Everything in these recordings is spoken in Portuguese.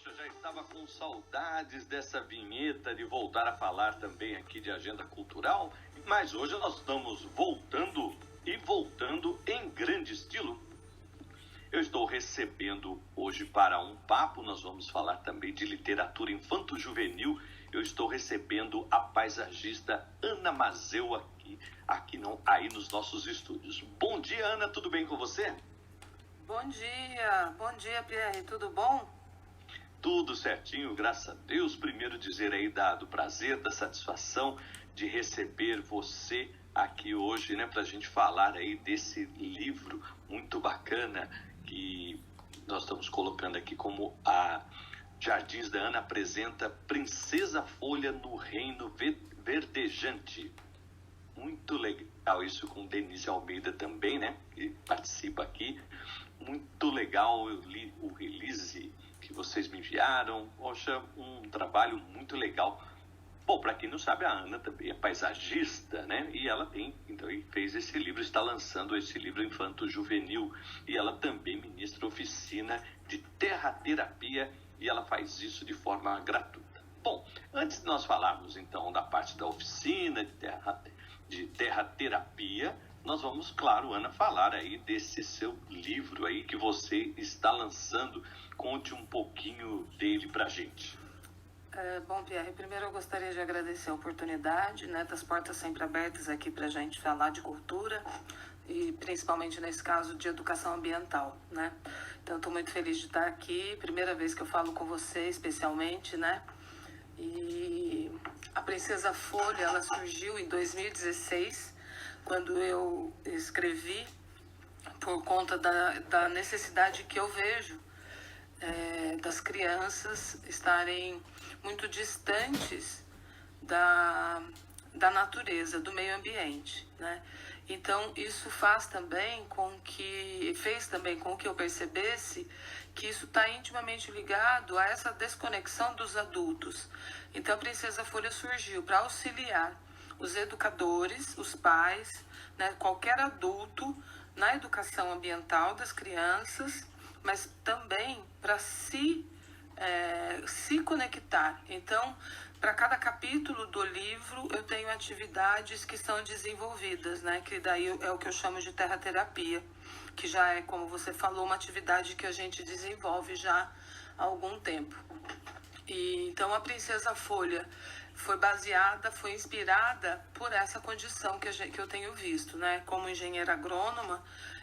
Poxa, já estava com saudades dessa vinheta de voltar a falar também aqui de agenda cultural, mas hoje nós estamos voltando e voltando em grande estilo. Eu estou recebendo hoje para um papo, nós vamos falar também de literatura infanto-juvenil. Eu estou recebendo a paisagista Ana Mazeu aí nos nossos estúdios. Bom dia, Ana, tudo bem com você? Bom dia, Pierre, tudo bom? Tudo certinho, graças a Deus. Primeiro dizer aí do prazer, da satisfação de receber você aqui hoje, né, para a gente falar aí desse livro muito bacana que nós estamos colocando aqui como a Jardins da Ana apresenta Princesa Folha no Reino Verdejante. Muito legal isso, com Denise Almeida também, né, que participa aqui. Muito legal, eu li o release que vocês me enviaram. Poxa, um trabalho muito legal. Bom, para quem não sabe, a Ana também é paisagista, né? E ela fez esse livro, está lançando esse livro infanto-juvenil. E ela também ministra oficina de terraterapia e ela faz isso de forma gratuita. Bom, antes de nós falarmos então da parte da oficina de terraterapia, nós vamos, claro, Ana, falar aí desse seu livro aí que você está lançando. Conte um pouquinho dele pra gente. Bom, Pierre, primeiro eu gostaria de agradecer a oportunidade, né, das portas sempre abertas aqui pra gente falar de cultura e principalmente nesse caso de educação ambiental, né? Então, estou muito feliz de estar aqui, primeira vez que eu falo com você especialmente, né? E a Princesa Folha, ela surgiu em 2016, quando eu escrevi por conta da necessidade que eu vejo das crianças estarem muito distantes da natureza, do meio ambiente, né? Então, isso fez também com que eu percebesse que isso está intimamente ligado a essa desconexão dos adultos. Então, a Princesa Folha surgiu para auxiliar os educadores, os pais, né, qualquer adulto na educação ambiental das crianças, mas também para se conectar. Então, para cada capítulo do livro, eu tenho atividades que são desenvolvidas, né, que daí é o que eu chamo de terraterapia, que já é, como você falou, uma atividade que a gente desenvolve já há algum tempo. E então, a Princesa Folha foi inspirada por essa condição que eu tenho visto, né? Como engenheira agrônoma,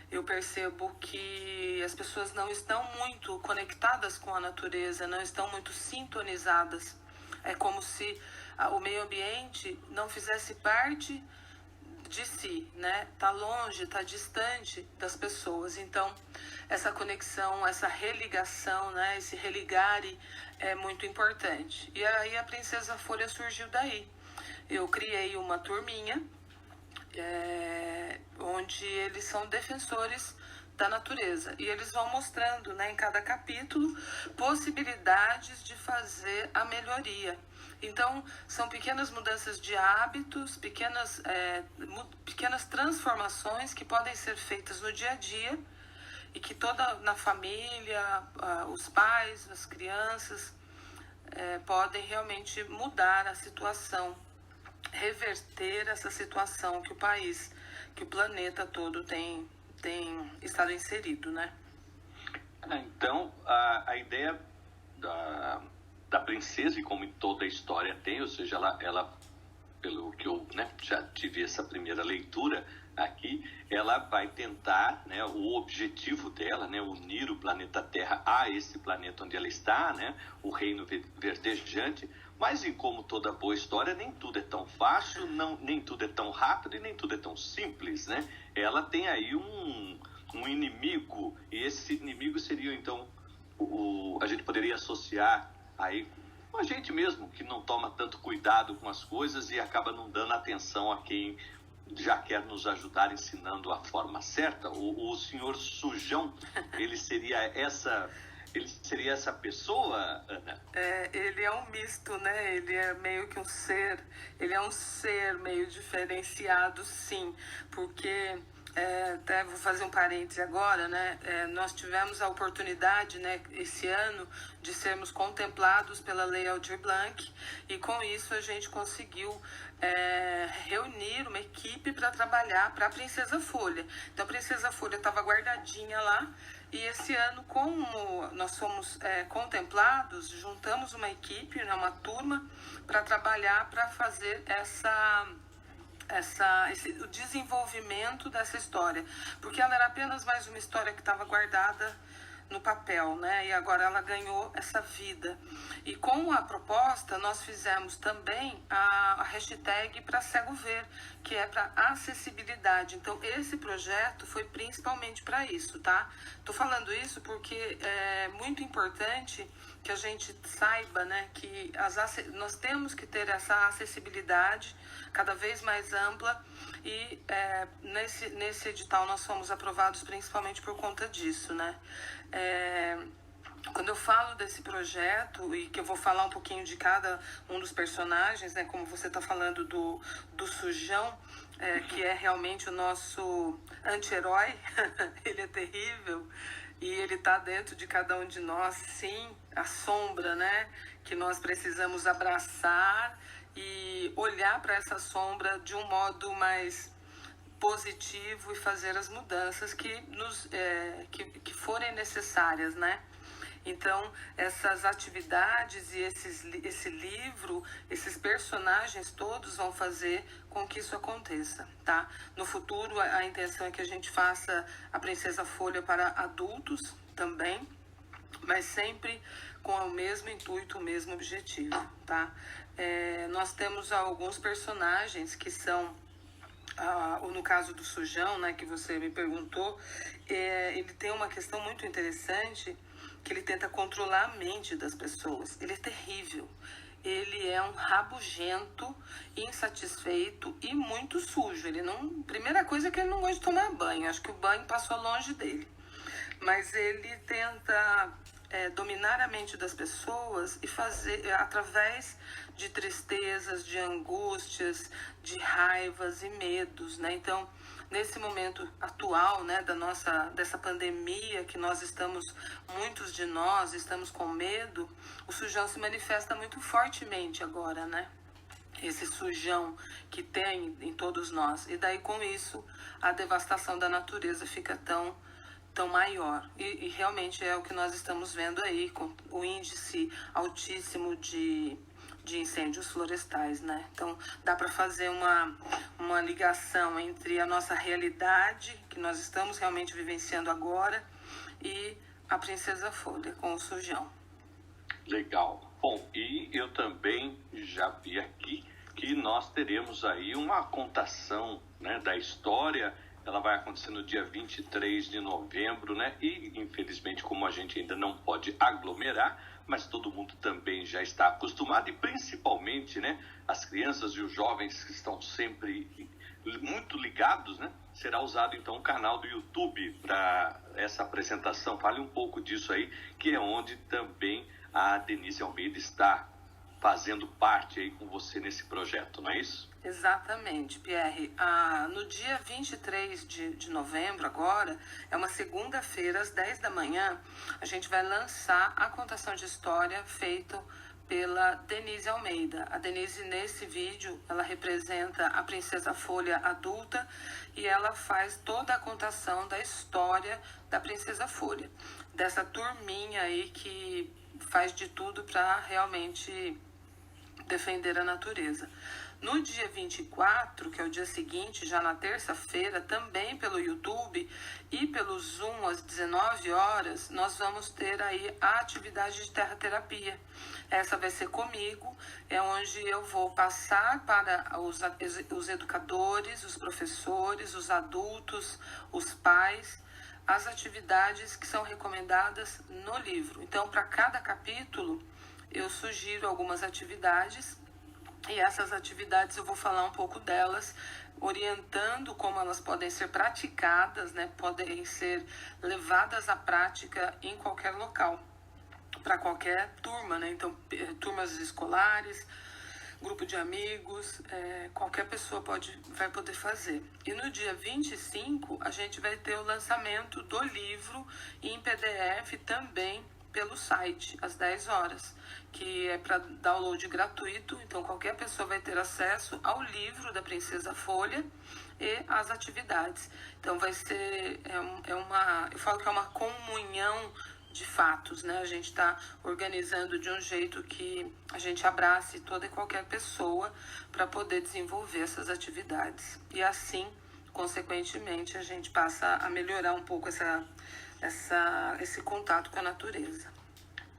eu percebo que as pessoas não estão muito conectadas com a natureza, não estão muito sintonizadas. É como se o meio ambiente não fizesse parte de si, né? Tá longe, tá distante das pessoas. Então, essa conexão, essa religação, né? Esse religare é muito importante. E aí a Princesa Folha surgiu daí. Eu criei uma turminha onde eles são defensores da natureza e eles vão mostrando, né, em cada capítulo possibilidades de fazer a melhoria. Então, são pequenas mudanças de hábitos, pequenas transformações que podem ser feitas no dia a dia e que na família, os pais, as crianças podem realmente mudar a situação, reverter essa situação que o país, que o planeta todo tem estado inserido, né? Então, a ideia da princesa, e como em toda a história tem, ou seja, ela pelo que eu, né, já tive essa primeira leitura aqui, ela vai tentar, né, o objetivo dela, né, unir o planeta Terra a esse planeta onde ela está, né, o reino verdejante. Mas, como toda boa história, nem tudo é tão fácil, nem tudo é tão rápido e nem tudo é tão simples, né? Ela tem aí um inimigo, e esse inimigo seria, então, a gente poderia associar aí com a gente mesmo, que não toma tanto cuidado com as coisas e acaba não dando atenção a quem já quer nos ajudar ensinando a forma certa. O senhor Sujão, ele seria essa pessoa, Ana? Ele é um misto, né? Ele é meio que ele é um ser meio diferenciado, sim, porque Até vou fazer um parêntese agora, né? Nós tivemos a oportunidade, né, esse ano, de sermos contemplados pela Lei Aldir Blanc, e com isso a gente conseguiu reunir uma equipe para trabalhar para a Princesa Folha. Então a Princesa Folha estava guardadinha lá, e esse ano, como nós fomos contemplados, juntamos uma equipe, né, uma turma, para trabalhar, para fazer o desenvolvimento dessa história, porque ela era apenas mais uma história que estava guardada no papel, né? E agora ela ganhou essa vida. E com a proposta, nós fizemos também a hashtag para cego ver, que é para acessibilidade. Então, esse projeto foi principalmente para isso, tá? Tô falando isso porque é muito importante que a gente saiba, né, que nós temos que ter essa acessibilidade cada vez mais ampla, e nesse edital nós fomos aprovados principalmente por conta disso, né? Quando eu falo desse projeto, e que eu vou falar um pouquinho de cada um dos personagens, né, como você está falando do Sujão, que é realmente o nosso anti-herói, ele é terrível, e ele está dentro de cada um de nós, sim, a sombra, né, que nós precisamos abraçar e olhar para essa sombra de um modo mais positivo e fazer as mudanças que forem necessárias, né? Então, essas atividades e esse livro, esses personagens todos vão fazer com que isso aconteça, tá? No futuro, a intenção é que a gente faça a Princesa Folha para adultos também, mas sempre com o mesmo intuito, o mesmo objetivo, tá? Nós temos alguns personagens que são, no caso do Sujão, né, que você me perguntou, ele tem uma questão muito interessante, que ele tenta controlar a mente das pessoas. Ele é terrível. Ele é um rabugento, insatisfeito e muito sujo. Primeira coisa é que ele não gosta de tomar banho. Acho que o banho passou longe dele. Mas ele tenta dominar a mente das pessoas e fazer através de tristezas, de angústias, de raivas e medos, né? Então, nesse momento atual, né, dessa pandemia, que muitos de nós estamos com medo, o Sujão se manifesta muito fortemente agora, né? Esse sujão que tem em todos nós. E daí, com isso, a devastação da natureza fica tão maior. E realmente é o que nós estamos vendo aí, com o índice altíssimo de incêndios florestais, né? Então, dá para fazer uma ligação entre a nossa realidade, que nós estamos realmente vivenciando agora, e a Princesa Folha, com o Sujão. Legal. Bom, e eu também já vi aqui que nós teremos aí uma contação, né, da história. Ela vai acontecer no dia 23 de novembro, né? E, infelizmente, como a gente ainda não pode aglomerar, mas todo mundo também já está acostumado, e principalmente, né, as crianças e os jovens que estão sempre muito ligados, né? Será usado, então, o canal do YouTube para essa apresentação. Fale um pouco disso aí, que é onde também a Denise Almeida está fazendo parte aí com você nesse projeto, não é isso? Exatamente, Pierre. No dia 23 de novembro, agora, é uma segunda-feira, às 10 da manhã, a gente vai lançar a contação de história feita pela Denise Almeida. A Denise, nesse vídeo, ela representa a Princesa Folha adulta, e ela faz toda a contação da história da Princesa Folha, dessa turminha aí que faz de tudo para realmente defender a natureza. No dia 24, que é o dia seguinte, já na terça-feira, também pelo YouTube e pelo Zoom, às 19 horas, nós vamos ter aí a atividade de terra-terapia. Essa vai ser comigo, é onde eu vou passar para os educadores, os professores, os adultos, os pais, as atividades que são recomendadas no livro. Então, para cada capítulo, eu sugiro algumas atividades, e essas atividades eu vou falar um pouco delas, orientando como elas podem ser praticadas, né? Podem ser levadas à prática em qualquer local, para qualquer turma, né? Então, turmas escolares, grupo de amigos, qualquer pessoa vai poder fazer. E no dia 25, a gente vai ter o lançamento do livro em PDF também pelo site, às 10 horas, que é para download gratuito, então qualquer pessoa vai ter acesso ao livro da Princesa Folha e às atividades. Então vai ser, eu falo que é uma comunhão de fatos, né? A gente está organizando de um jeito que a gente abrace toda e qualquer pessoa para poder desenvolver essas atividades. E assim, consequentemente, a gente passa a melhorar um pouco esse contato com a natureza.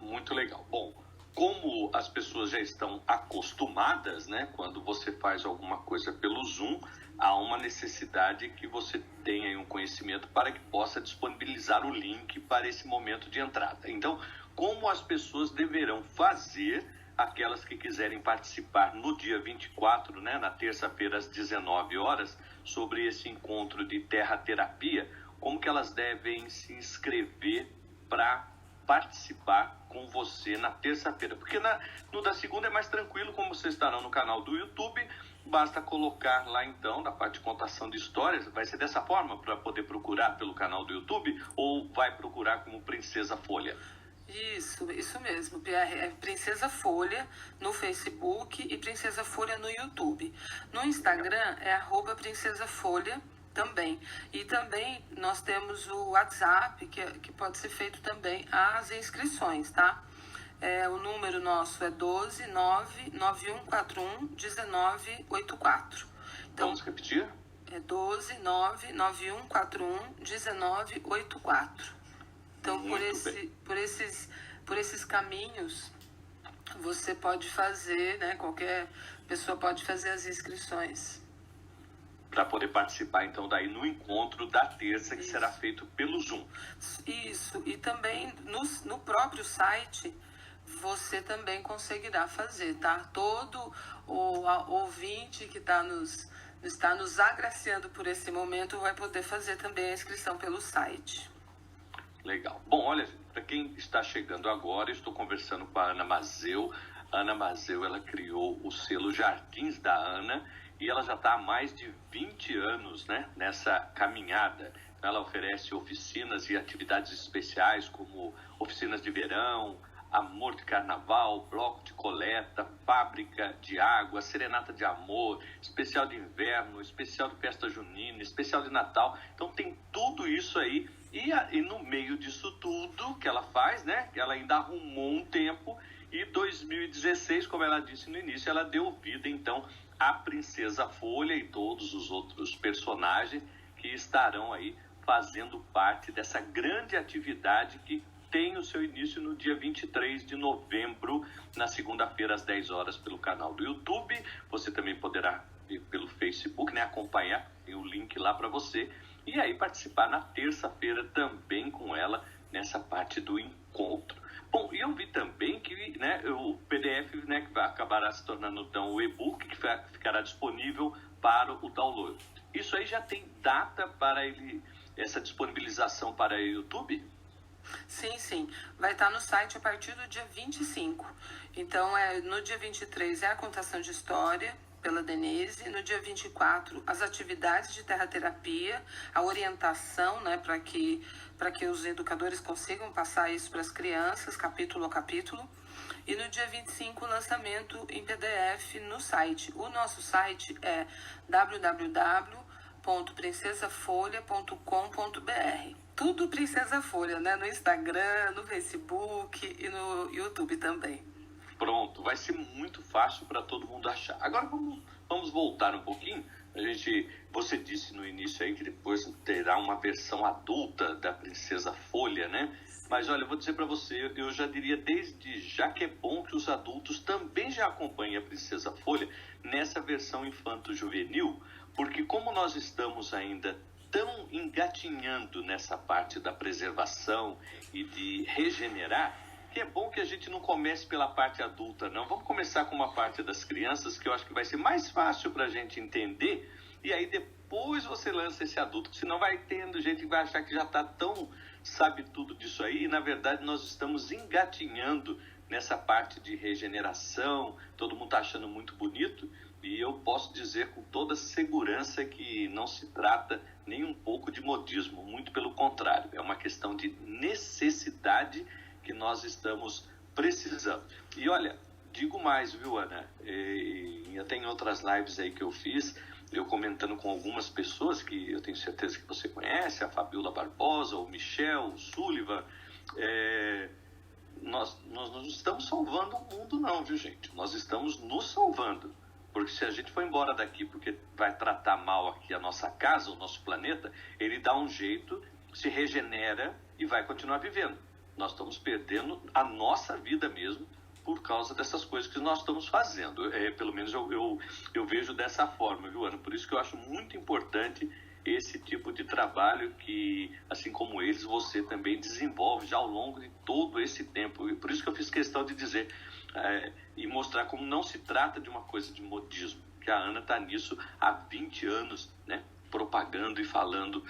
Muito legal. Bom, como as pessoas já estão acostumadas, né? Quando você faz alguma coisa pelo Zoom, há uma necessidade que você tenha um conhecimento para que possa disponibilizar o link para esse momento de entrada. Então, como as pessoas deverão fazer, aquelas que quiserem participar no dia 24, né, na terça-feira às 19 horas, sobre esse encontro de terra-terapia, como que elas devem se inscrever para participar com você na terça-feira? Porque no da segunda é mais tranquilo, como vocês estarão no canal do YouTube, basta colocar lá então, na parte de contação de histórias, vai ser dessa forma para poder procurar pelo canal do YouTube ou vai procurar como Princesa Folha? Isso mesmo, Pierre, é Princesa Folha no Facebook e Princesa Folha no YouTube. No Instagram é @PrincesaFolha também. E também nós temos o WhatsApp, que pode ser feito também as inscrições, tá? O número nosso é 12991411984. Então, vamos repetir? É 12991411984. Então, por esses caminhos, você pode fazer, né? Qualquer pessoa pode fazer as inscrições. Para poder participar, então, daí no encontro da terça, que será feito pelo Zoom. Isso, e também no próprio site, você também conseguirá fazer, tá? Todo o ouvinte que está nos agraciando por esse momento vai poder fazer também a inscrição pelo site. Legal. Bom, olha, para quem está chegando agora, estou conversando com a Ana Mazeu. A Ana Mazeu, ela criou o selo Jardins da Ana e ela já está há mais de 20 anos, né, nessa caminhada. Ela oferece oficinas e atividades especiais, como oficinas de verão, amor de carnaval, bloco de coleta, fábrica de água, serenata de amor, especial de inverno, especial de festa junina, especial de Natal. Então tem tudo isso aí. E no meio disso tudo que ela faz, né, ela ainda arrumou um tempo e 2016, como ela disse no início, ela deu vida então à Princesa Folha e todos os outros personagens que estarão aí fazendo parte dessa grande atividade que tem o seu início no dia 23 de novembro, na segunda-feira, às 10 horas, pelo canal do YouTube. Você também poderá ir pelo Facebook, né, acompanhar, tem o link lá para você. E aí participar na terça-feira também com ela, nessa parte do encontro. Bom, e eu vi também que, né, o PDF, né, que vai acabar se tornando então o e-book, que ficará disponível para o download. Isso aí já tem data para essa disponibilização para o YouTube? Sim. Vai estar no site a partir do dia 25. Então, no dia 23 é a contação de história pela Denise. No dia 24, as atividades de terra-terapia, a orientação, né, para que os educadores consigam passar isso para as crianças, capítulo a capítulo. E no dia 25, o lançamento em PDF no site. O nosso site é www.princesafolha.com.br. Tudo Princesa Folha, né? No Instagram, no Facebook e no YouTube também. Pronto, vai ser muito fácil para todo mundo achar. Agora vamos voltar um pouquinho. Você disse no início aí que depois terá uma versão adulta da Princesa Folha, né? Mas olha, eu vou dizer para você, eu já diria desde já que é bom que os adultos também já acompanhem a Princesa Folha nessa versão infanto-juvenil, porque como nós estamos ainda tão engatinhando nessa parte da preservação e de regenerar, que é bom que a gente não comece pela parte adulta, não. Vamos começar com uma parte das crianças, que eu acho que vai ser mais fácil para a gente entender, e aí depois você lança esse adulto, senão vai tendo gente que vai achar que já está tão sabe tudo disso aí, e na verdade nós estamos engatinhando nessa parte de regeneração, todo mundo está achando muito bonito, e eu posso dizer com toda segurança que não se trata nem um pouco de modismo, muito pelo contrário, é uma questão de necessidade que nós estamos precisando. E olha, digo mais, viu, Ana? E até em outras lives aí que eu fiz, eu comentando com algumas pessoas que eu tenho certeza que você conhece, a Fabiola Barbosa, o Michel, o Sullivan, nós não estamos salvando o mundo não, viu, gente? Nós estamos nos salvando. Porque se a gente for embora daqui porque vai tratar mal aqui a nossa casa, o nosso planeta, ele dá um jeito, se regenera e vai continuar vivendo. Nós estamos perdendo a nossa vida mesmo por causa dessas coisas que nós estamos fazendo. Pelo menos eu vejo dessa forma, viu, Ana? Por isso que eu acho muito importante esse tipo de trabalho que, assim como eles, você também desenvolve já ao longo de todo esse tempo. E por isso que eu fiz questão de dizer e mostrar como não se trata de uma coisa de modismo, que a Ana está nisso há 20 anos, né, propagando e falando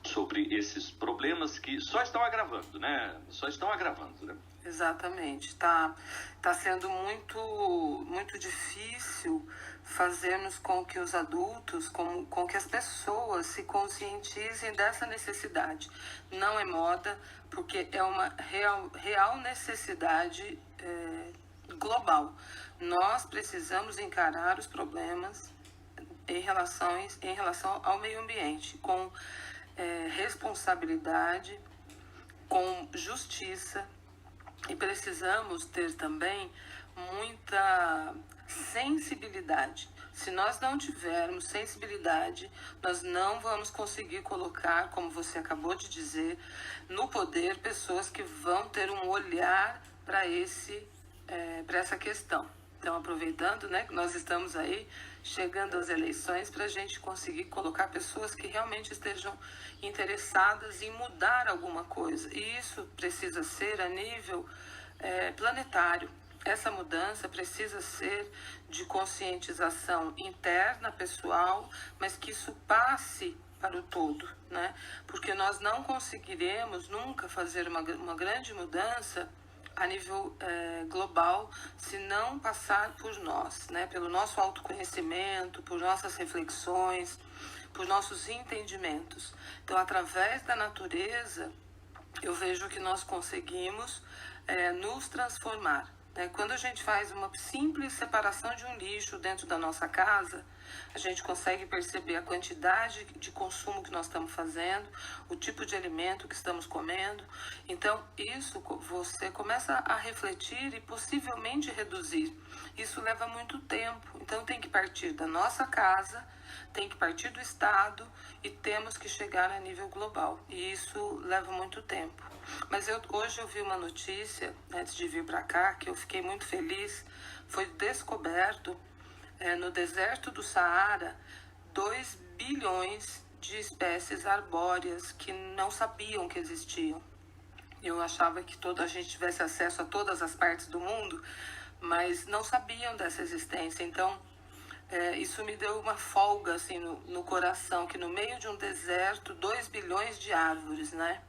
sobre esses problemas que só estão agravando, né? Exatamente. Tá sendo muito difícil fazermos com que os adultos, com que as pessoas se conscientizem dessa necessidade. Não é moda, porque é uma real necessidade global. Nós precisamos encarar os problemas em relação ao meio ambiente, com responsabilidade, com justiça, e precisamos ter também muita sensibilidade. Se nós não tivermos sensibilidade, nós não vamos conseguir colocar, como você acabou de dizer, no poder pessoas que vão ter um olhar para essa questão. Então, aproveitando, né, que nós estamos aí chegando às eleições, para a gente conseguir colocar pessoas que realmente estejam interessadas em mudar alguma coisa. E isso precisa ser a nível planetário. Essa mudança precisa ser de conscientização interna, pessoal, mas que isso passe para o todo, né? Porque nós não conseguiremos nunca fazer uma grande mudança a nível global se não passar por nós, né? Pelo nosso autoconhecimento, por nossas reflexões, por nossos entendimentos. Então, através da natureza, eu vejo que nós conseguimos nos transformar. Quando a gente faz uma simples separação de um lixo dentro da nossa casa, a gente consegue perceber a quantidade de consumo que nós estamos fazendo, o tipo de alimento que estamos comendo. Então, isso você começa a refletir e possivelmente reduzir. Isso leva muito tempo. Então, tem que partir da nossa casa, tem que partir do Estado e temos que chegar a nível global. E isso leva muito tempo. Mas hoje eu vi uma notícia, antes de vir para cá, que eu fiquei muito feliz. Foi descoberto no deserto do Saara 2 bilhões de espécies arbóreas que não sabiam que existiam. Eu achava que a gente tivesse acesso a todas as partes do mundo, mas não sabiam dessa existência. Então, isso me deu uma folga assim, no coração, que no meio de um deserto, 2 bilhões de árvores, né?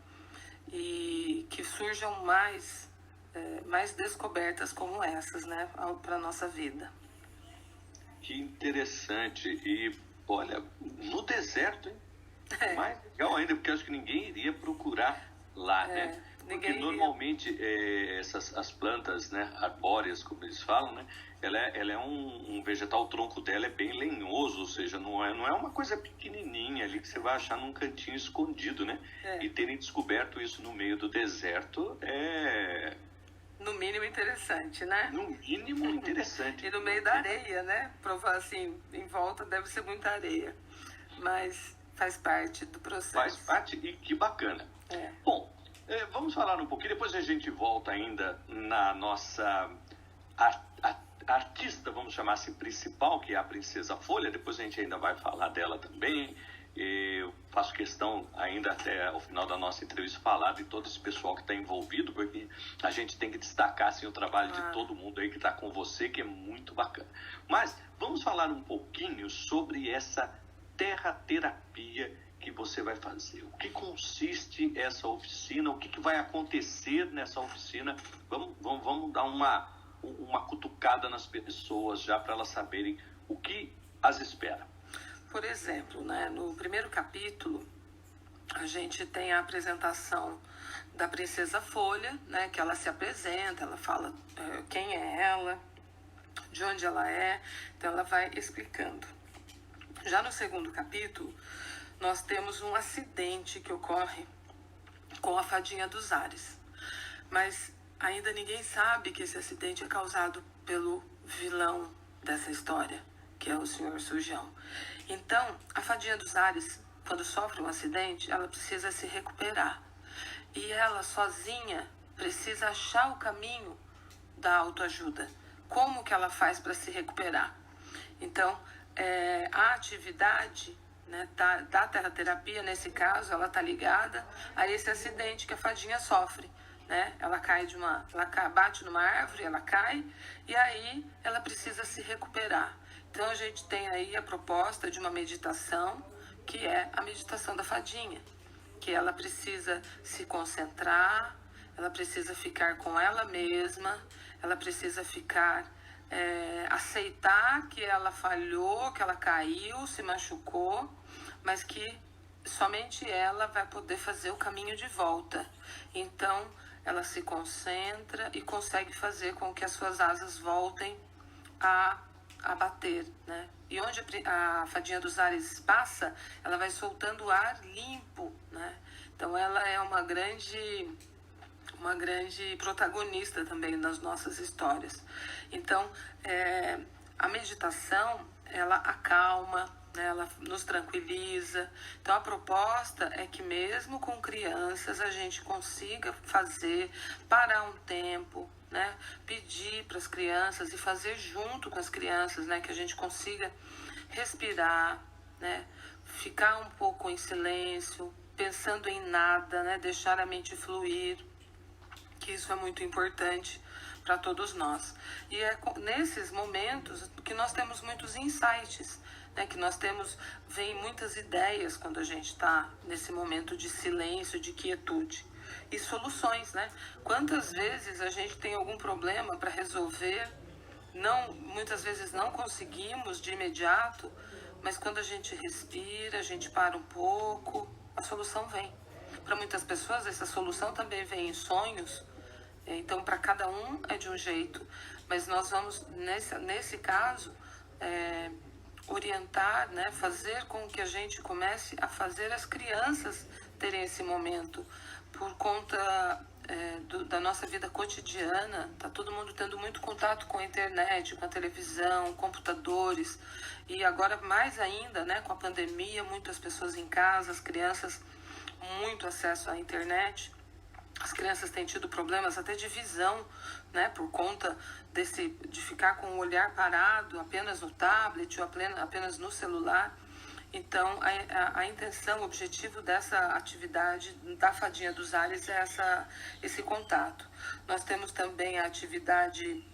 E que surjam mais descobertas como essas, né, para a nossa vida. Que interessante. E, olha, no deserto, hein? Mais legal ainda, porque acho que ninguém iria procurar lá, né? Porque normalmente as plantas, né, arbóreas, como eles falam, né, ela é um vegetal, o tronco dela é bem lenhoso, ou seja, não é uma coisa pequenininha ali que você vai achar num cantinho escondido, né? E terem descoberto isso no meio do deserto no mínimo interessante, né? No mínimo interessante. E no meio da areia, né? Provar assim, em volta deve ser muita areia. Mas faz parte do processo. Faz parte e que bacana. Bom, vamos falar um pouquinho, depois a gente volta ainda na nossa artista, vamos chamar assim, principal, que é a Princesa Folha. Depois a gente ainda vai falar dela também. Eu faço questão ainda até ao final da nossa entrevista falar de todo esse pessoal que está envolvido, porque a gente tem que destacar assim, o trabalho de todo mundo aí que está com você, que é muito bacana. Mas vamos falar um pouquinho sobre essa terra-terapia que você vai fazer? O que consiste essa oficina? O que vai acontecer nessa oficina? Vamos dar uma cutucada nas pessoas já para elas saberem o que as espera. Por exemplo, né, no primeiro capítulo, a gente tem a apresentação da Princesa Folha, né, que ela se apresenta, ela fala quem é ela, de onde ela é, então ela vai explicando. Já no segundo capítulo, nós temos um acidente que ocorre com a Fadinha dos Ares, mas ainda ninguém sabe que esse acidente é causado pelo vilão dessa história, que é o Senhor Surjão. Então, a Fadinha dos Ares, quando sofre um acidente, ela precisa se recuperar. E ela sozinha precisa achar o caminho da autoajuda. Como que ela faz para se recuperar? Então, a atividade, né, da terraterapia, nesse caso, ela está ligada a esse acidente que a Fadinha sofre. Né? Ela bate numa árvore, ela cai, e aí ela precisa se recuperar. Então, a gente tem aí a proposta de uma meditação, que é a meditação da Fadinha, que ela precisa se concentrar, ela precisa ficar com ela mesma, ela precisa aceitar que ela falhou, que ela caiu, se machucou, mas que somente ela vai poder fazer o caminho de volta. Então, ela se concentra e consegue fazer com que as suas asas voltem a bater, né? E onde a Fadinha dos Ares passa, ela vai soltando ar limpo, né? Então ela é uma grande protagonista também nas nossas histórias. Então, a meditação, ela acalma, né? Ela nos tranquiliza. Então, a proposta é que mesmo com crianças, a gente consiga parar um tempo, né? Pedir para as crianças e fazer junto com as crianças, né? Que a gente consiga respirar, né? Ficar um pouco em silêncio, pensando em nada, né? Deixar a mente fluir, que isso é muito importante para todos nós. E é nesses momentos que nós temos muitos insights, né? Que vem muitas ideias quando a gente está nesse momento de silêncio, de quietude. E soluções, né? Quantas vezes a gente tem algum problema para resolver, muitas vezes não conseguimos de imediato, mas quando a gente respira, a gente para um pouco, a solução vem. Para muitas pessoas, essa solução também vem em sonhos, então para cada um é de um jeito, mas nós vamos, nesse caso, orientar, né? Fazer com que a gente comece a fazer as crianças terem esse momento. Por conta da nossa vida cotidiana, está todo mundo tendo muito contato com a internet, com a televisão, computadores, e agora mais ainda, né, com a pandemia, muitas pessoas em casa, as crianças, muito acesso à internet. As crianças têm tido problemas até de visão, né, por conta de ficar com o olhar parado apenas no tablet ou apenas no celular. Então, a intenção, o objetivo dessa atividade da Fadinha dos Ares é esse contato. Nós temos também a atividade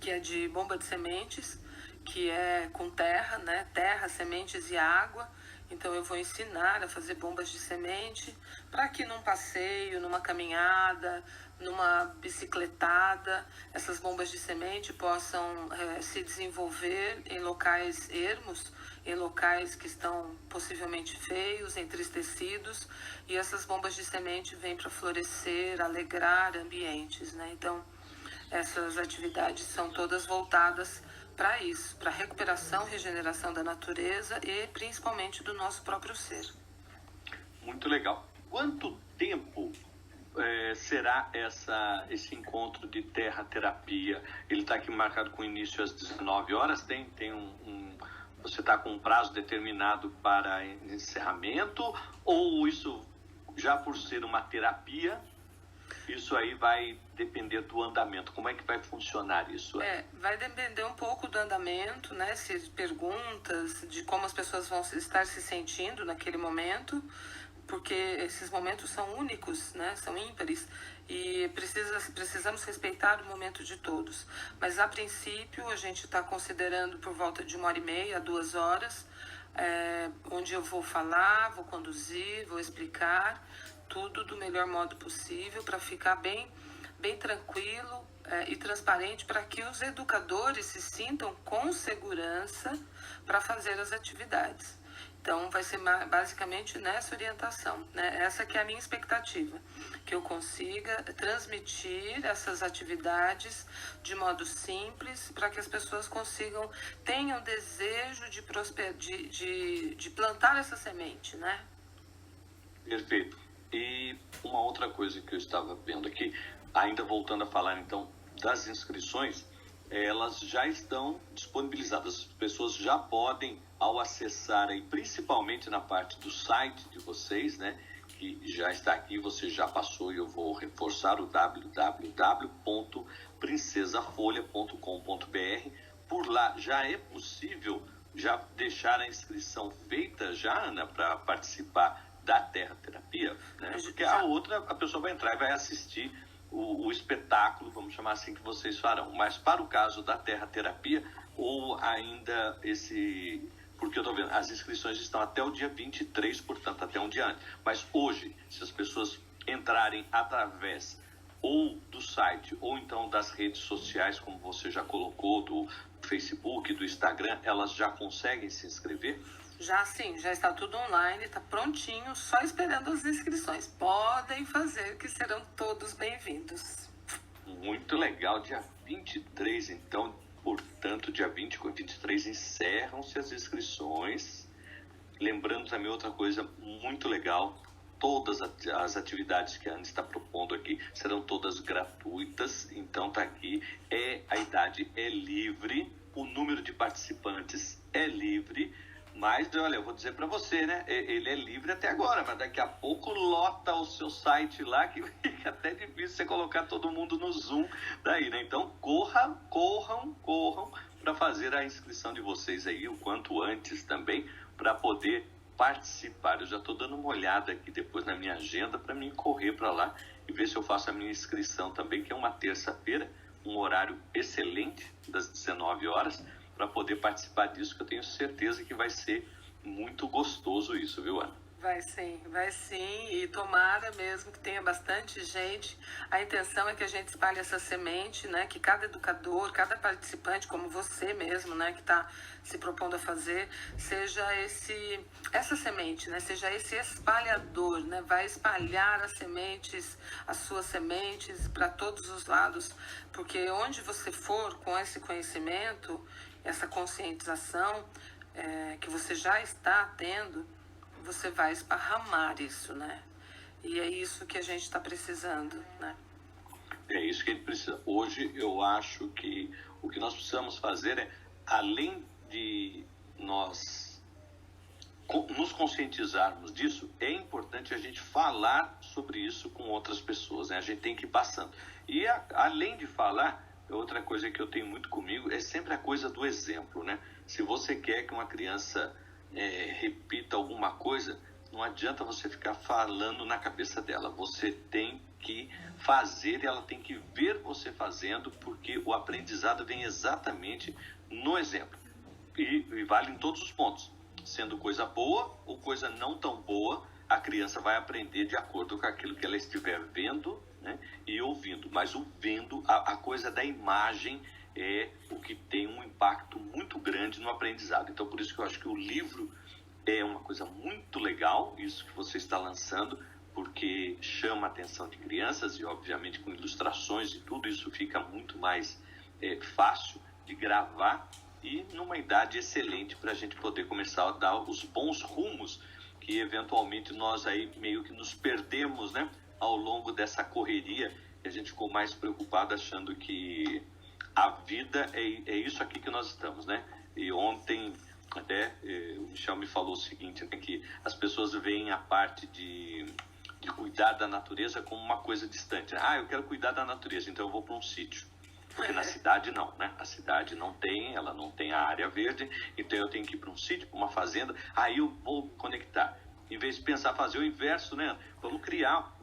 que é de bomba de sementes, que é com terra, né? Terra, sementes e água. Então, eu vou ensinar a fazer bombas de semente para que num passeio, numa caminhada, numa bicicletada, essas bombas de semente possam se desenvolver em locais ermos, em locais que estão possivelmente feios, entristecidos, e essas bombas de semente vêm para florescer, alegrar ambientes, né? Então, essas atividades são todas voltadas para isso, para recuperação, regeneração da natureza e principalmente do nosso próprio ser. Muito legal. Quanto tempo será esse encontro de terra-terapia? Ele está aqui marcado com início às 19 horas, você está com um prazo determinado para encerramento, ou isso, já por ser uma terapia, isso aí vai depender do andamento? Como é que vai funcionar isso? Vai depender um pouco do andamento, né? Se perguntas de como as pessoas vão estar se sentindo naquele momento, porque esses momentos são únicos, né? São ímpares, e precisamos respeitar o momento de todos. Mas, a princípio, a gente está considerando por volta de 1h30 a 2 horas onde eu vou falar, vou conduzir, vou explicar tudo do melhor modo possível para ficar bem tranquilo e transparente, para que os educadores se sintam com segurança para fazer as atividades. Então, vai ser basicamente nessa orientação, né? Essa que é a minha expectativa, que eu consiga transmitir essas atividades de modo simples, para que as pessoas tenham desejo de plantar essa semente, né? Perfeito. E uma outra coisa que eu estava vendo aqui, ainda voltando a falar então das inscrições, elas já estão disponibilizadas. As pessoas já podem, ao acessar aí, principalmente na parte do site de vocês, né, que já está aqui, você já passou e eu vou reforçar o www.princesafolha.com.br. Por lá já é possível já deixar a inscrição feita já, Ana, para participar da Terra Terapia, né? Porque a outra, a pessoa vai entrar e vai assistir o espetáculo, vamos chamar assim, que vocês farão. Mas para o caso da Terra Terapia, ou ainda porque eu estou vendo, as inscrições estão até o dia 23, portanto, até um dia antes. Mas hoje, se as pessoas entrarem através ou do site, ou então das redes sociais, como você já colocou, do Facebook, do Instagram, elas já conseguem se inscrever? Já sim, já está tudo online, está prontinho, só esperando as inscrições. Podem fazer, que serão todos bem-vindos. Muito legal, dia 23, então, portanto, dia 20 e 23 encerram-se as inscrições. Lembrando também outra coisa muito legal, todas as atividades que a Ana está propondo aqui serão todas gratuitas, então tá aqui, a idade é livre, o número de participantes é livre. Mas, olha, eu vou dizer para você, né? Ele é livre até agora, mas daqui a pouco lota o seu site lá, que fica até difícil você colocar todo mundo no Zoom daí, né? Então, corram para fazer a inscrição de vocês aí o quanto antes também, para poder participar. Eu já estou dando uma olhada aqui depois na minha agenda para mim correr para lá e ver se eu faço a minha inscrição também, que é uma terça-feira, um horário excelente, das 19 horas, para poder participar disso, que eu tenho certeza que vai ser muito gostoso isso, viu, Ana? Vai sim, e tomara mesmo que tenha bastante gente. A intenção é que a gente espalhe essa semente, né? Que cada educador, cada participante, como você mesmo, né? Que está se propondo a fazer, seja essa semente, né? Seja esse espalhador, né? Vai espalhar as suas sementes para todos os lados, porque onde você for com esse conhecimento, essa conscientização que você já está tendo, você vai esparramar isso, né? E é isso que a gente está precisando, né? É isso que a gente precisa. Hoje, eu acho que o que nós precisamos fazer é, além de nós nos conscientizarmos disso, é importante a gente falar sobre isso com outras pessoas, né? A gente tem que ir passando. E além de falar, outra coisa que eu tenho muito comigo é sempre a coisa do exemplo, né? Se você quer que uma criança repita alguma coisa, não adianta você ficar falando na cabeça dela. Você tem que fazer e ela tem que ver você fazendo, porque o aprendizado vem exatamente no exemplo. E vale em todos os pontos. Sendo coisa boa ou coisa não tão boa, a criança vai aprender de acordo com aquilo que ela estiver vendo, né, e ouvindo. Mas o vendo, a coisa da imagem é o que tem um impacto muito grande no aprendizado. Então, por isso que eu acho que o livro é uma coisa muito legal, isso que você está lançando, porque chama a atenção de crianças e, obviamente, com ilustrações e tudo, isso fica muito mais fácil de gravar e numa idade excelente para a gente poder começar a dar os bons rumos que, eventualmente, nós aí meio que nos perdemos, né, ao longo dessa correria, e a gente ficou mais preocupado achando que a vida é isso aqui que nós estamos, né? E ontem até o Michel me falou o seguinte, né, que as pessoas veem a parte de cuidar da natureza como uma coisa distante. Eu quero cuidar da natureza, então eu vou para um sítio. Porque na cidade não, né? A cidade ela não tem a área verde, então eu tenho que ir para um sítio, para uma fazenda, aí eu vou conectar. Em vez de pensar fazer o inverso, né? Vamos criar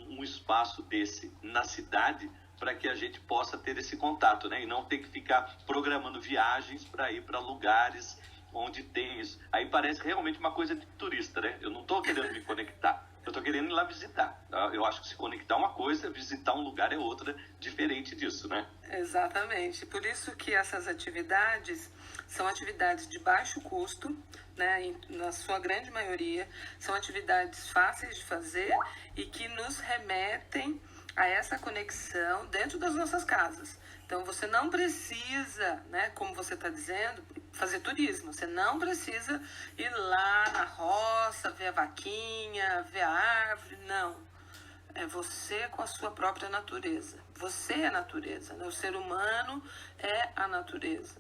um espaço desse na cidade, para que a gente possa ter esse contato, né? E não ter que ficar programando viagens para ir para lugares onde tem isso. Aí parece realmente uma coisa de turista, né? Eu não estou querendo me conectar, eu estou querendo ir lá visitar. Eu acho que se conectar é uma coisa, visitar um lugar é outra, diferente disso, né? Exatamente. Por isso que essas atividades são atividades de baixo custo, né? Na sua grande maioria, são atividades fáceis de fazer e que nos remetem a essa conexão dentro das nossas casas. Então, você não precisa, né, como você está dizendo, fazer turismo. Você não precisa ir lá na roça, ver a vaquinha, ver a árvore. Não. É você com a sua própria natureza. Você é a natureza, né? O ser humano é a natureza.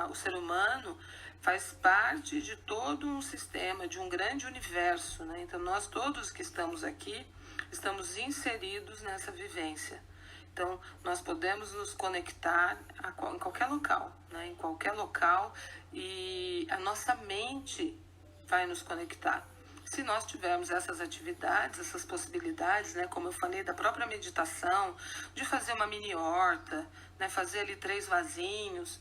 O ser humano faz parte de todo um sistema, de um grande universo, né? Então, nós todos que estamos aqui, estamos inseridos nessa vivência. Então, nós podemos nos conectar em qualquer local, né? Em qualquer local, e a nossa mente vai nos conectar. Se nós tivermos essas atividades, essas possibilidades, né, como eu falei, da própria meditação, de fazer uma mini horta, né, fazer ali 3 vasinhos,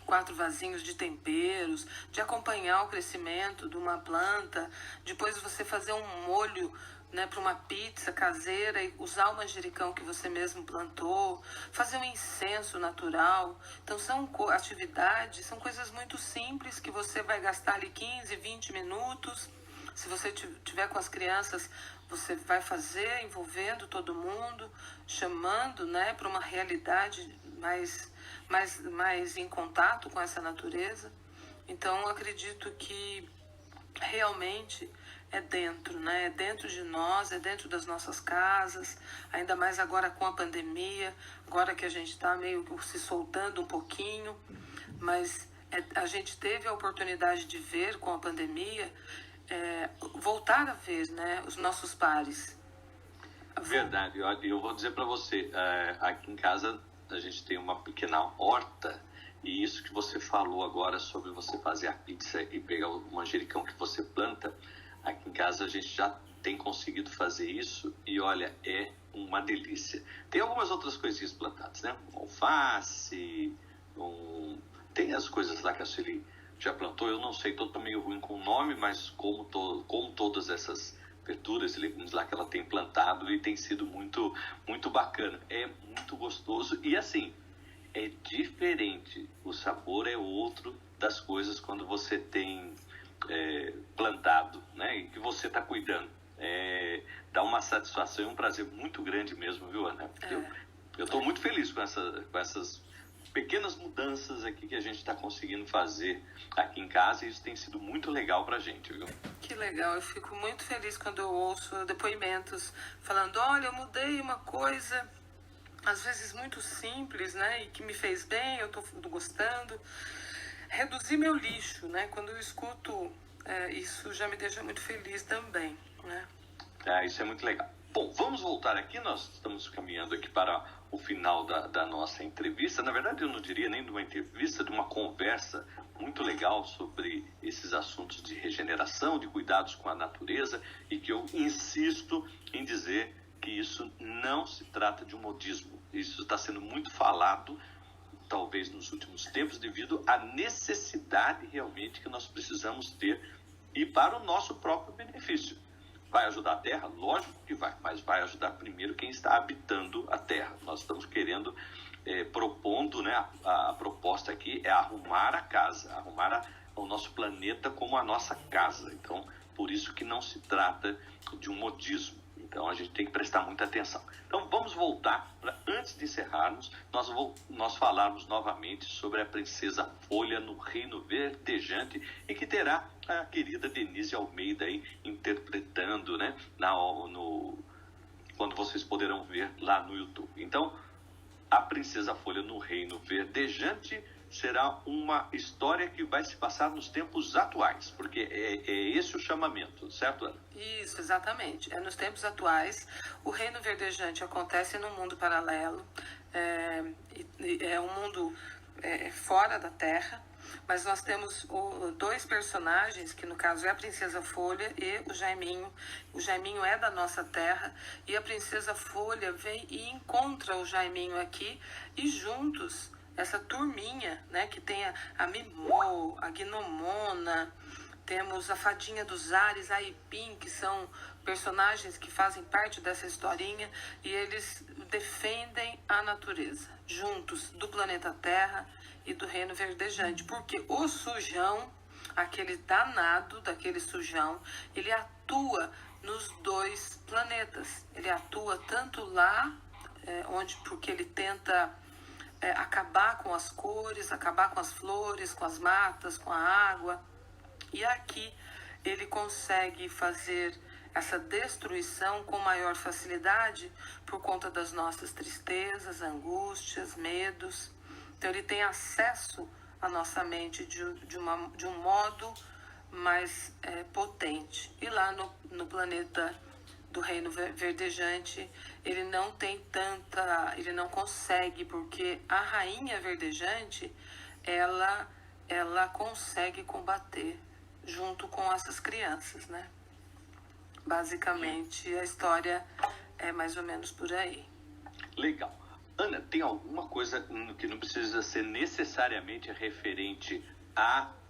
4 vasinhos de temperos, de acompanhar o crescimento de uma planta, depois você fazer um molho, né, para uma pizza caseira e usar o manjericão que você mesmo plantou, fazer um incenso natural. Então são atividades, são coisas muito simples que você vai gastar ali 15, 20 minutos. Se você tiver com as crianças, você vai fazer envolvendo todo mundo, chamando, né, para uma realidade mais em contato com essa natureza. Então, eu acredito que realmente é dentro, né? É dentro de nós, é dentro das nossas casas, ainda mais agora com a pandemia, agora que a gente está meio que se soltando um pouquinho, mas a gente teve a oportunidade de ver com a pandemia, voltar a ver, né, os nossos pares. Verdade, eu vou dizer para você, aqui em casa a gente tem uma pequena horta, e isso que você falou agora sobre você fazer a pizza e pegar o manjericão que você planta, aqui em casa a gente já tem conseguido fazer isso, e olha, é uma delícia. Tem algumas outras coisinhas plantadas, né? Alface, tem as coisas lá que a Sueli já plantou, eu não sei, tô meio ruim com o nome, mas como todas essas verduras e legumes lá que ela tem plantado, e tem sido muito, muito bacana. É muito gostoso e assim, é diferente, o sabor é outro das coisas quando você tem plantado, né, e que você está cuidando. Dá uma satisfação e um prazer muito grande mesmo, viu, Ana? Eu estou muito feliz com essas pequenas mudanças aqui que a gente está conseguindo fazer aqui em casa, e isso tem sido muito legal pra gente, viu? Que legal, eu fico muito feliz quando eu ouço depoimentos falando, olha, eu mudei uma coisa, às vezes muito simples, né, e que me fez bem, eu tô gostando. Reduzir meu lixo, né, quando eu escuto isso já me deixa muito feliz também, né? Isso é muito legal. Bom, vamos voltar aqui, nós estamos caminhando aqui para o final da nossa entrevista. Na verdade, eu não diria nem de uma entrevista, de uma conversa muito legal sobre esses assuntos de regeneração, de cuidados com a natureza, e que eu insisto em dizer que isso não se trata de um modismo. Isso está sendo muito falado, talvez nos últimos tempos, devido à necessidade realmente que nós precisamos ter, e para o nosso próprio benefício. Vai ajudar a Terra? Lógico que vai, mas vai ajudar primeiro quem está habitando a Terra. Nós estamos querendo, propondo, né, a proposta aqui é arrumar a casa, arrumar o nosso planeta como a nossa casa. Então, por isso que não se trata de um modismo. Então, a gente tem que prestar muita atenção. Então, vamos voltar para, antes de encerrarmos, nós falarmos novamente sobre a Princesa Folha no Reino Verdejante, e que terá a querida Denise Almeida aí interpretando, né, quando vocês poderão ver lá no YouTube. Então, a Princesa Folha no Reino Verdejante será uma história que vai se passar nos tempos atuais, porque é esse o chamamento, certo, Ana? Isso, exatamente. Nos tempos atuais. O Reino Verdejante acontece num mundo paralelo, é um mundo fora da Terra, mas nós temos 2 personagens, que no caso é a Princesa Folha e o Jaiminho. O Jaiminho é da nossa terra, e a Princesa Folha vem e encontra o Jaiminho aqui, e juntos essa turminha, né, que tem a Mimô, a Gnomona, temos a Fadinha dos Ares, a Ipim, que são personagens que fazem parte dessa historinha, e eles defendem a natureza, juntos, do planeta Terra e do Reino Verdejante, porque o sujão, aquele danado daquele sujão, ele atua nos dois planetas. Ele atua tanto lá, porque ele tenta acabar com as cores, acabar com as flores, com as matas, com a água. E aqui ele consegue fazer essa destruição com maior facilidade por conta das nossas tristezas, angústias, medos. Então ele tem acesso à nossa mente de um modo mais potente. E lá no planeta do Reino Verdejante, ele não tem ele não consegue, porque a Rainha Verdejante, ela consegue combater junto com essas crianças, né? Basicamente, a história é mais ou menos por aí. Legal. Ana, tem alguma coisa que não precisa ser necessariamente referente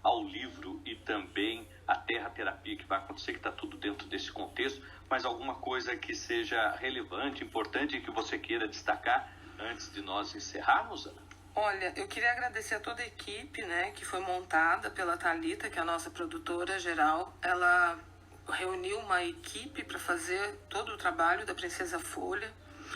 ao livro e também à terra-terapia que vai acontecer, que está tudo dentro desse contexto, mas alguma coisa que seja relevante, importante e que você queira destacar antes de nós encerrarmos, Ana? Olha, eu queria agradecer a toda a equipe, né, que foi montada pela Thalita, que é a nossa produtora geral. Ela reuniu uma equipe para fazer todo o trabalho da Princesa Folha.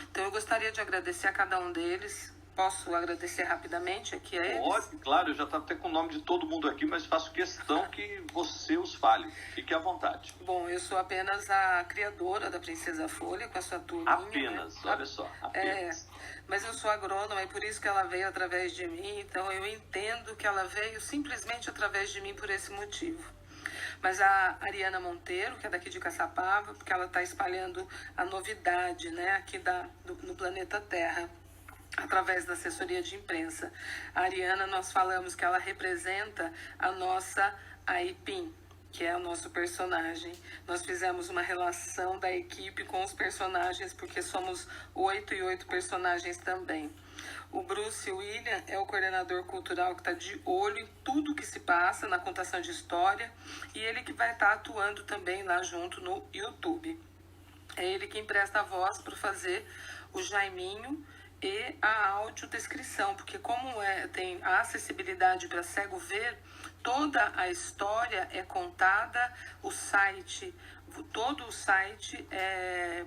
Então eu gostaria de agradecer a cada um deles. Posso agradecer rapidamente aqui a eles? Pode, claro, eu já estou até com o nome de todo mundo aqui, mas faço questão que você os fale. Fique à vontade. Bom, eu sou apenas a criadora da Princesa Folha, com a sua turminha. Apenas, né? Olha só, apenas. Mas eu sou agrônoma e por isso que ela veio através de mim. Então eu entendo que ela veio simplesmente através de mim por esse motivo. Mas a Ariana Monteiro, que é daqui de Caçapava, porque ela está espalhando a novidade, né, aqui no planeta Terra, através da assessoria de imprensa. A Ariana, nós falamos que ela representa a nossa Aipim, que é o nosso personagem. Nós fizemos uma relação da equipe com os personagens, porque somos 8 e 8 personagens também. O Bruce William é o coordenador cultural que está de olho em tudo que se passa na contação de história, e ele que vai estar atuando também lá junto no YouTube. É ele que empresta a voz para fazer o Jaiminho e a audiodescrição, porque como tem a acessibilidade para cego ver, toda a história é contada, todo o site é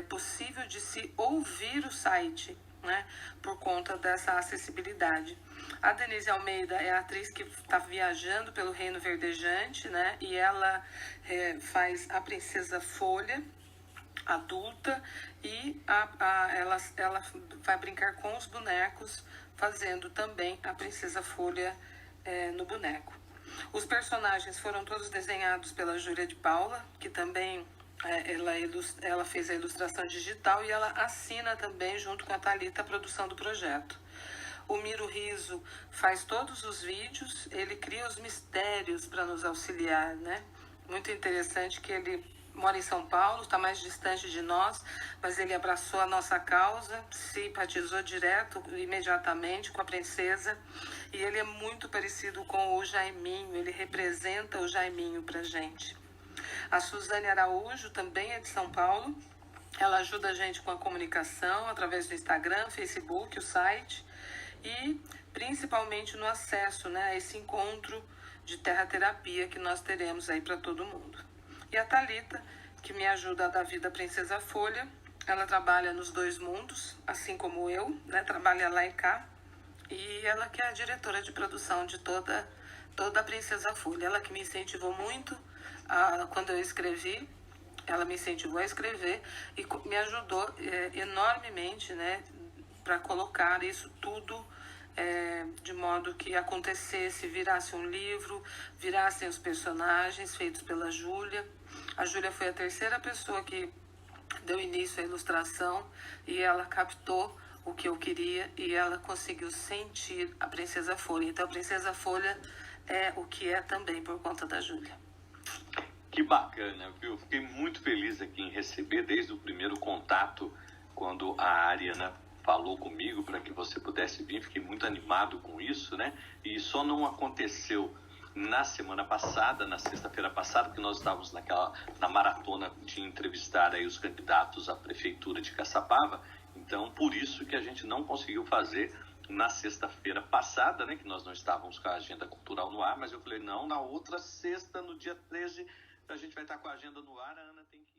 possível de se ouvir o site, né, por conta dessa acessibilidade. A Denise Almeida é a atriz que está viajando pelo Reino Verdejante, né, e ela faz a Princesa Folha adulta, e ela vai brincar com os bonecos, fazendo também a Princesa Folha no boneco. Os personagens foram todos desenhados pela Júlia de Paula, que também ela fez a ilustração digital, e ela assina também, junto com a Thalita, a produção do projeto. O Miro Riso faz todos os vídeos, ele cria os mistérios para nos auxiliar, né? Muito interessante que ele mora em São Paulo, está mais distante de nós, mas ele abraçou a nossa causa, simpatizou imediatamente com a princesa, e ele é muito parecido com o Jaiminho, ele representa o Jaiminho pra gente. A Suzane Araújo também é de São Paulo, ela ajuda a gente com a comunicação através do Instagram, Facebook, o site, e principalmente no acesso, né, a esse encontro de terra-terapia que nós teremos aí para todo mundo. E a Thalita, que me ajuda a dar vida à Princesa Folha, ela trabalha nos dois mundos, assim como eu, né? Trabalha lá e cá. E ela que é a diretora de produção de toda a Princesa Folha. Ela que me incentivou muito quando eu escrevi, ela me incentivou a escrever e me ajudou enormemente, né? Para colocar isso tudo de modo que acontecesse, virasse um livro, virassem os personagens feitos pela Júlia. A Júlia foi a terceira pessoa que deu início à ilustração, e ela captou o que eu queria e ela conseguiu sentir a Princesa Folha. Então a Princesa Folha é o que é também por conta da Júlia. Que bacana, viu? Fiquei muito feliz aqui em receber desde o primeiro contato, quando a Ariana falou comigo para que você pudesse vir, fiquei muito animado com isso, né? E só não aconteceu na semana passada, na sexta-feira passada, que nós estávamos na maratona de entrevistar aí os candidatos à prefeitura de Caçapava. Então, por isso que a gente não conseguiu fazer na sexta-feira passada, né, que nós não estávamos com a agenda cultural no ar, mas eu falei, não, na outra sexta, no dia 13, a gente vai estar com a agenda no ar, a Ana tem que